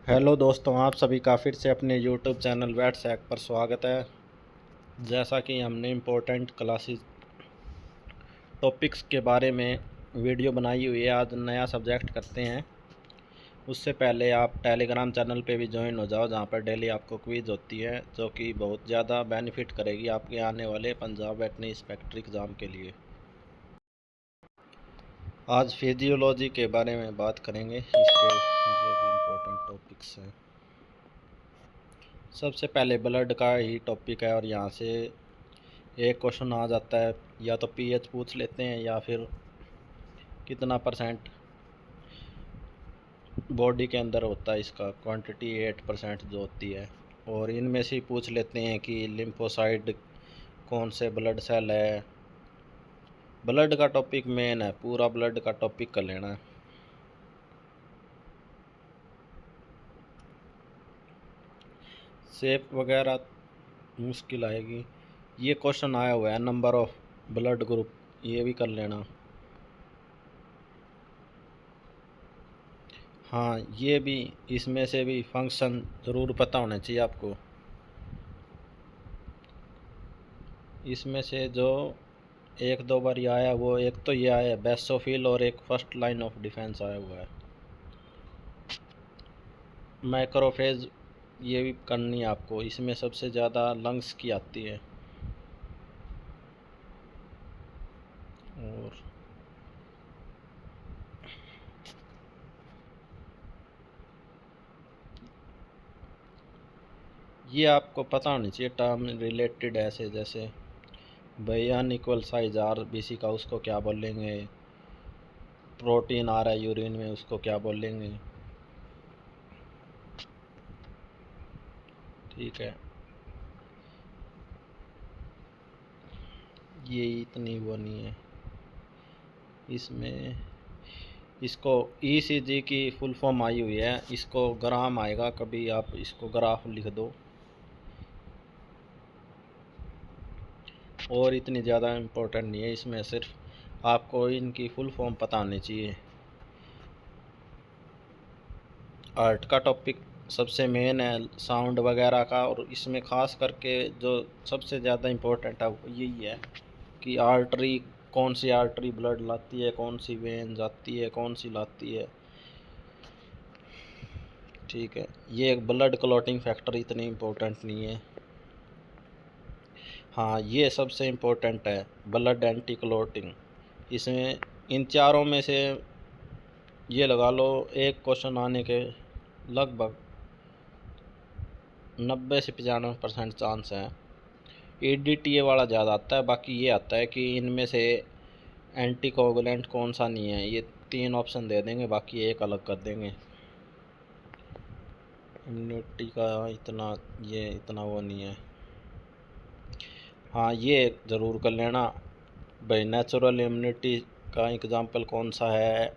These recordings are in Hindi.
हेलो दोस्तों, आप सभी का फिर से अपने यूट्यूब चैनल वैट्सएप पर स्वागत है। जैसा कि हमने इम्पोर्टेंट क्लासेस टॉपिक्स के बारे में वीडियो बनाई हुई है, आज नया सब्जेक्ट करते हैं। उससे पहले आप टेलीग्राम चैनल पे भी ज्वाइन हो जाओ, जहाँ पर डेली आपको क्विज़ होती है, जो कि बहुत ज़्यादा बेनिफिट करेगी आपके आने वाले पंजाब वेटरनरी इंस्पेक्टर एग्ज़ाम के लिए। आज फिजियोलॉजी के बारे में बात करेंगे, इसके जो भी इम्पोर्टेंट टॉपिक्स हैं। सबसे पहले ब्लड का ही टॉपिक है और यहाँ से एक क्वेश्चन आ जाता है, या तो पीएच पूछ लेते हैं या फिर कितना परसेंट बॉडी के अंदर होता है, इसका क्वांटिटी 8% जो होती है। और इनमें से पूछ लेते हैं कि लिम्फोसाइट कौन से ब्लड सेल है। ब्लड का टॉपिक मेन है, पूरा ब्लड का टॉपिक कर लेना है। शेप वगैरह मुश्किल आएगी। ये क्वेश्चन आया हुआ है नंबर ऑफ ब्लड ग्रुप, ये भी कर लेना। हाँ, ये भी, इसमें से भी फंक्शन ज़रूर पता होना चाहिए आपको। इसमें से जो एक दो बार ये आया, वो एक तो ये आया बेसोफिल और एक फर्स्ट लाइन ऑफ डिफेंस आया हुआ है। मैक्रोफेज ये भी करनी है आपको, इसमें सबसे ज़्यादा लंग्स की आती है। और ये आपको पता होनी चाहिए टर्म रिलेटेड, ऐसे जैसे भाई अनइक्वल साइज आरबीसी का उसको क्या बोलेंगे, प्रोटीन आ रहा है यूरिन में उसको क्या बोलेंगे। ठीक है, ये इतनी वो नहीं है इसमें। इसको ईसीजी की फुल फॉर्म आई हुई है, इसको ग्राम आएगा, कभी आप इसको ग्राफ लिख दो। और इतनी ज़्यादा इम्पोर्टेंट नहीं है, इसमें सिर्फ आपको इनकी फुल फॉर्म पता होनी चाहिए। आर्ट का टॉपिक सबसे मेन है, साउंड वगैरह का, और इसमें ख़ास करके जो सबसे ज़्यादा इम्पोर्टेंट है वो यही है कि आर्टरी, कौन सी आर्टरी ब्लड लाती है, कौन सी वेन जाती है, कौन सी लाती है। ठीक है, ये ब्लड क्लॉटिंग फैक्टर इतनी इम्पोर्टेंट नहीं है। हाँ, ये सबसे इम्पोर्टेंट है, ब्लड एंटी क्लॉटिंग। इसमें इन चारों में से ये लगा लो, एक क्वेश्चन आने के लगभग 90 से 95% चांस है। EDTA वाला ज़्यादा आता है, बाकी ये आता है कि इनमें से एंटी कोगुलेंट कौन सा नहीं है। ये 3 ऑप्शन दे देंगे, बाकी एक अलग कर देंगे। इम्यूनिटी का इतना वो नहीं है। हाँ, ये ज़रूर कर लेना भाई, नेचुरल इम्यूनिटी का एग्जांपल कौन सा है,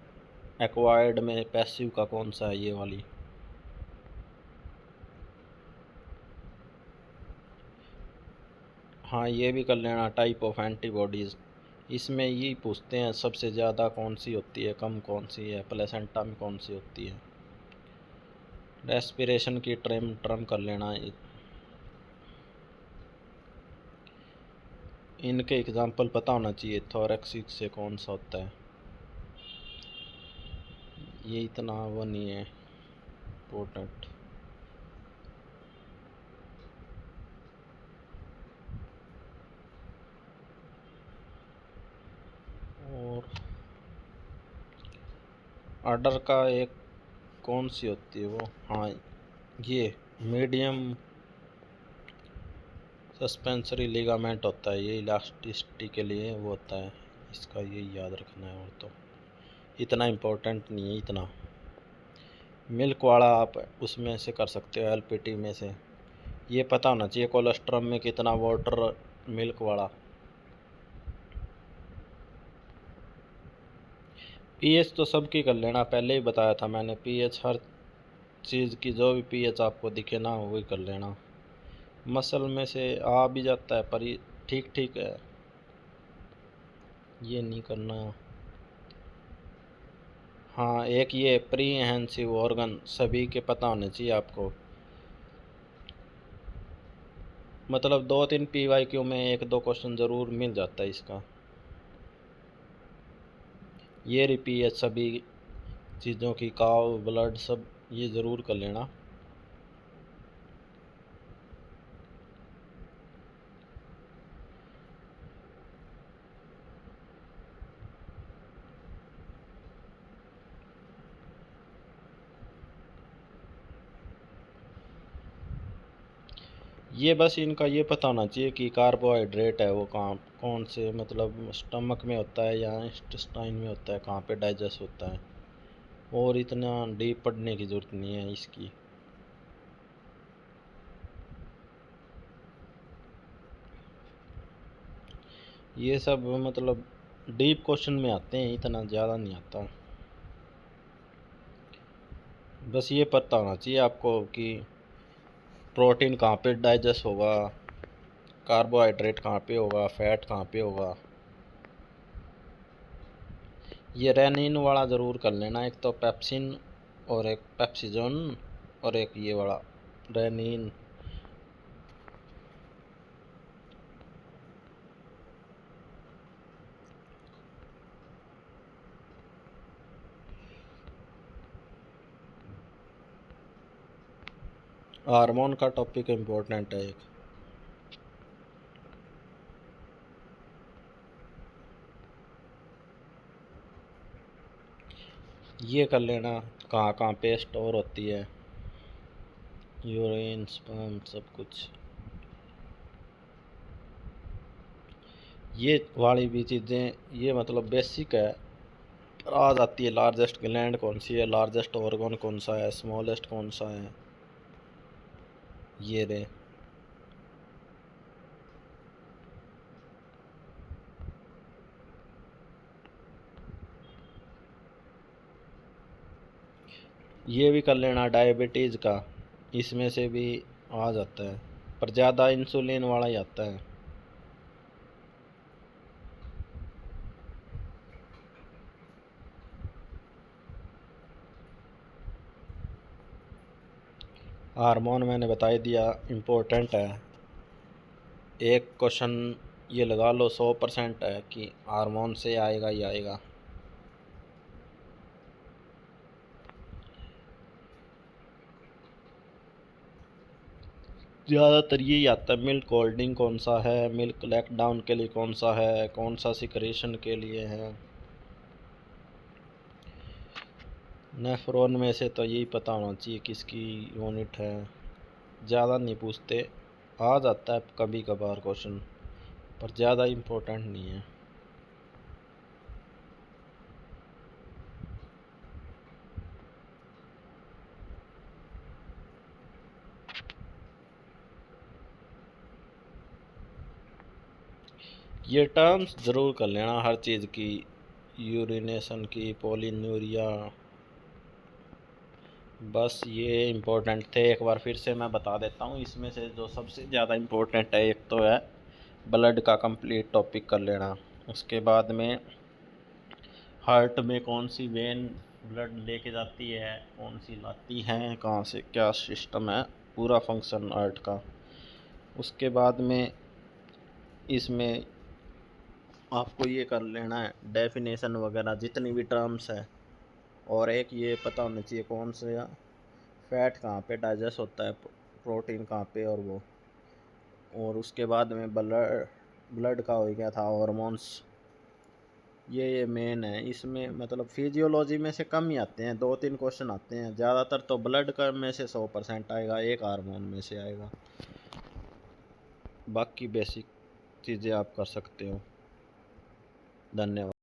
एक्वायर्ड में पैसिव का कौन सा है, ये वाली। हाँ, ये भी कर लेना, टाइप ऑफ एंटीबॉडीज़। इसमें ये पूछते हैं सबसे ज़्यादा कौन सी होती है, कम कौन सी है, प्लेसेंटा में कौन सी होती है। रेस्पिरेशन की टर्म कर लेना। इनके एग्जांपल पता होना चाहिए, थोरैक्सिक से कौन सा होता है। ये इतना वो नहीं है इम्पोर्टेंट। और आर्डर का एक कौन सी होती है वो, हाँ, ये मीडियम सस्पेंसरी लिगामेंट होता है, ये इलास्टिसिटी के लिए वो होता है, इसका ये याद रखना है। और तो इतना इम्पोर्टेंट नहीं है इतना। मिल्क वाला आप उसमें से कर सकते हो, एलपीटी में से। ये पता होना चाहिए कोलेस्ट्रॉल में कितना वाटर, मिल्क वाला। पीएच तो सबकी कर लेना, पहले ही बताया था मैंने, पीएच हर चीज़ की जो भी पीएच आपको दिखे ना वही कर लेना। मसल में से आ भी जाता है, पर ये ठीक ठीक है, ये नहीं करना। हाँ, एक ये प्रीहेंसिव ऑर्गन सभी के पता होने चाहिए आपको। मतलब 2-3 PYQ में 1-2 क्वेश्चन ज़रूर मिल जाता है इसका। ये रिपीट सभी चीज़ों की, काव ब्लड सब ये ज़रूर कर लेना। ये बस इनका ये पता होना चाहिए कि कार्बोहाइड्रेट है वो कहाँ कौन से मतलब स्टमक में होता है या इंटेस्टाइन में होता है, कहाँ पे डाइजेस्ट होता है। और इतना डीप पढ़ने की ज़रूरत नहीं है इसकी। ये सब मतलब डीप क्वेश्चन में आते हैं, इतना ज़्यादा नहीं आता। बस ये पता होना चाहिए आपको कि प्रोटीन कहाँ पे डाइजेस्ट होगा, कार्बोहाइड्रेट कहाँ पे होगा, फैट कहाँ पे होगा। ये रेनिन वाला ज़रूर कर लेना, एक तो पेप्सिन और एक पेप्सिजोन और एक ये वाला रेनिन। हार्मोन का टॉपिक इम्पोर्टेंट है एक। ये कर लेना कहाँ कहाँ पे स्टोर होती है, यूरिन स्पर्म सब कुछ। ये वाली भी चीज़ें ये मतलब बेसिक है। आ जाती है लार्जेस्ट ग्लैंड कौन सी है, लार्जेस्ट ऑर्गन कौन सा है, स्मॉलेस्ट कौन सा है, ये रे। ये भी कर लेना डायबिटीज़ का, इसमें से भी आ जाता है पर ज़्यादा इंसुलिन वाला ही आता है। हार्मोन मैंने बता ही दिया, इम्पोर्टेंट है। एक क्वेश्चन ये लगा लो 100% है कि हार्मोन से आएगा ही आएगा। ज़्यादातर यही आता है। मिल्क होल्डिंग कौन सा है, मिल्क लेक डाउन के लिए कौन सा है, कौन सा सिक्रेशन के लिए है। नेफ्रॉन में से तो यही पता होना चाहिए किसकी यूनिट है। ज़्यादा नहीं पूछते, आ जाता है कभी कभार क्वेश्चन पर ज़्यादा इम्पोर्टेंट नहीं है। ये टर्म्स ज़रूर कर लेना हर चीज़ की, यूरिनेशन की, पोलिन्यूरिया। बस ये इम्पोर्टेंट थे, एक बार फिर से मैं बता देता हूँ। इसमें से जो सबसे ज़्यादा इम्पोर्टेंट है एक तो है ब्लड का कंप्लीट टॉपिक कर लेना। उसके बाद में हार्ट में कौन सी वेन ब्लड लेके जाती है, कौन सी लाती है, कहाँ से क्या सिस्टम है, पूरा फंक्शन हार्ट का। उसके बाद में इसमें आपको ये कर लेना है डेफिनेशन वगैरह जितनी भी टर्म्स है। और एक ये पता होना चाहिए कौन सा फैट कहाँ पे डाइजेस्ट होता है, प्रोटीन कहाँ पे, और वो। और उसके बाद में ब्लड ब्लड का हो गया था, हॉर्मोन्स। ये मेन है इसमें। मतलब फिजियोलॉजी में से कम ही आते हैं, 2-3 क्वेश्चन आते हैं ज़्यादातर तो ब्लड का में से 100% आएगा, एक हार्मोन में से आएगा। बाकी बेसिक चीज़ें आप कर सकते हो। धन्यवाद।